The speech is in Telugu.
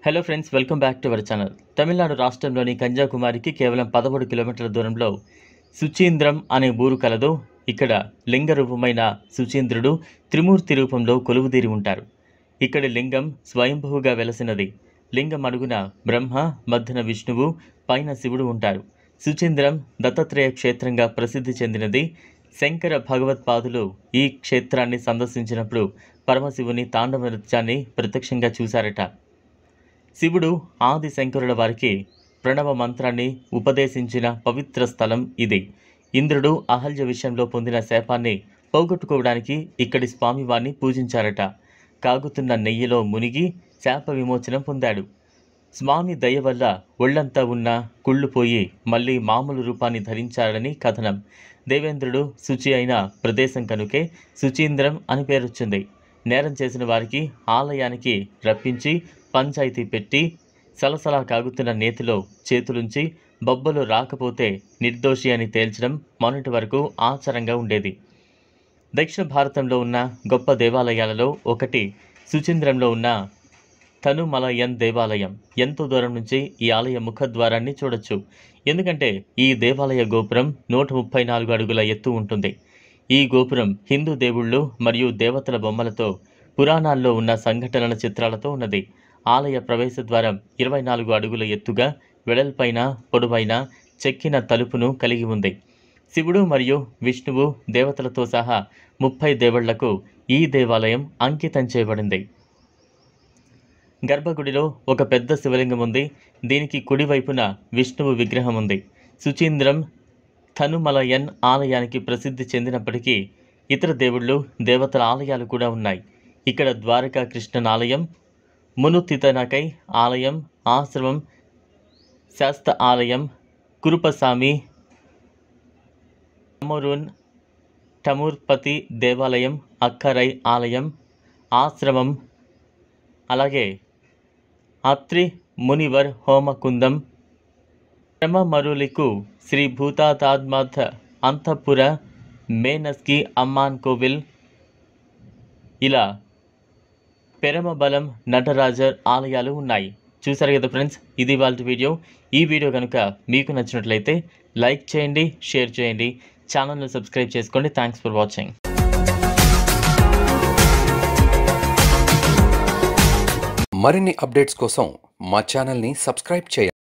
Hello friends, welcome back to our channel. Tamil Nadu రాష్ట్రంలోని కన్యాకుమారికి కేవలం 13 కిలోమీటర్ల దూరంలో సుచీంద్రం అనే ఊరు కలదు. ఇక్కడ లింగ రూపమైన సుచీంద్రుడు త్రిమూర్తి రూపంలో కొలువుదీరి ఉంటారు. ఇక్కడి లింగం స్వయంభువుగా వెలసినది. లింగం అడుగున బ్రహ్మ, మధ్యన విష్ణువు, పైన శివుడు ఉంటారు. సుచీంద్రం దత్తాత్రేయ క్షేత్రంగా ప్రసిద్ధి చెందినది. శంకర భగవత్పాదులు ఈ క్షేత్రాన్ని సందర్శించినప్పుడు పరమశివుని తాండవ నృత్యాన్ని ప్రత్యక్షంగా చూశారట. శివుడు ఆది శంకరుల వారికి ప్రణవ మంత్రాన్ని ఉపదేశించిన పవిత్ర స్థలం ఇది. ఇంద్రుడు అహల్య విషయంలో పొందిన శాపాన్ని పోగొట్టుకోవడానికి ఇక్కడి స్వామివారిని పూజించారట. కాగుతున్న నెయ్యిలో మునిగి శాప విమోచనం పొందాడు. స్వామి దయ వల్ల ఒళ్లంతా ఉన్న కుళ్ళుపోయి మళ్ళీ మామూలు రూపాన్ని ధరించాడని కథనం. దేవేంద్రుడు శుచి అయిన ప్రదేశం కనుకే సుచీంద్రం అని పేరొచ్చింది. నేరం చేసిన వారికి ఆలయానికి రప్పించి పంచాయతీ పెట్టి సలసలా కాగుతున్న నేతిలో చేతులుంచి బొబ్బలు రాకపోతే నిర్దోషి అని తేల్చడం మొన్నటి వరకు ఆచారంగా ఉండేది. దక్షిణ భారతంలో ఉన్న గొప్ప దేవాలయాలలో ఒకటి సుచీంద్రంలో ఉన్న తనుమలయన్ దేవాలయం. ఎంతో దూరం నుంచి ఈ ఆలయ ముఖద్వారాన్ని చూడొచ్చు. ఎందుకంటే ఈ దేవాలయ గోపురం 134 అడుగుల ఎత్తు ఉంటుంది. ఈ గోపురం హిందూ దేవుళ్ళు మరియు దేవతల బొమ్మలతో, పురాణాల్లో ఉన్న సంఘటనల చిత్రాలతో ఉన్నది. ఆలయ ప్రవేశ ద్వారం 24 అడుగుల ఎత్తుగా, వెడల్పైన పొడవైన చెక్కిన తలుపును కలిగి ఉంది. శివుడు మరియు విష్ణువు దేవతలతో సహా 30 దేవుళ్లకు ఈ దేవాలయం అంకితం చేయబడింది. గర్భగుడిలో ఒక పెద్ద శివలింగం ఉంది. దీనికి కుడివైపున విష్ణువు విగ్రహం ఉంది. సుచీంద్రం తనుమలయన్ ఆలయానికి ప్రసిద్ధి చెందినప్పటికీ ఇతర దేవుళ్ళు, దేవతల ఆలయాలు కూడా ఉన్నాయి. ఇక్కడ ద్వారకా కృష్ణన్ ఆలయం, మునుతితనకై ఆలయం, ఆశ్రమం, శాస్త ఆలయం, కురుపసామి, టమరున్ టమూర్పతి దేవాలయం, అక్కరై ఆలయం, ఆశ్రమం, అలాగే అత్రి మునివర్ హోమకుందం, క్రమమరులికు శ్రీ భూతాతాత్మథ అంతఃపుర మేనస్కి అమ్మాన్ కోవిల్, ఇలా పెరమబలం నటరాజర్ ఆలయాలు ఉన్నాయి. చూసారు కదా ఫ్రెండ్స్, ఇది వాళ్ళ వీడియో. ఈ వీడియో కనుక మీకు నచ్చినట్లయితే లైక్ చేయండి, షేర్ చేయండి, ఛానల్ని సబ్స్క్రైబ్ చేసుకోండి. Thanks for watching. మరిన్ని అప్డేట్స్ కోసం మా ఛానల్ని సబ్స్క్రైబ్ చేయండి.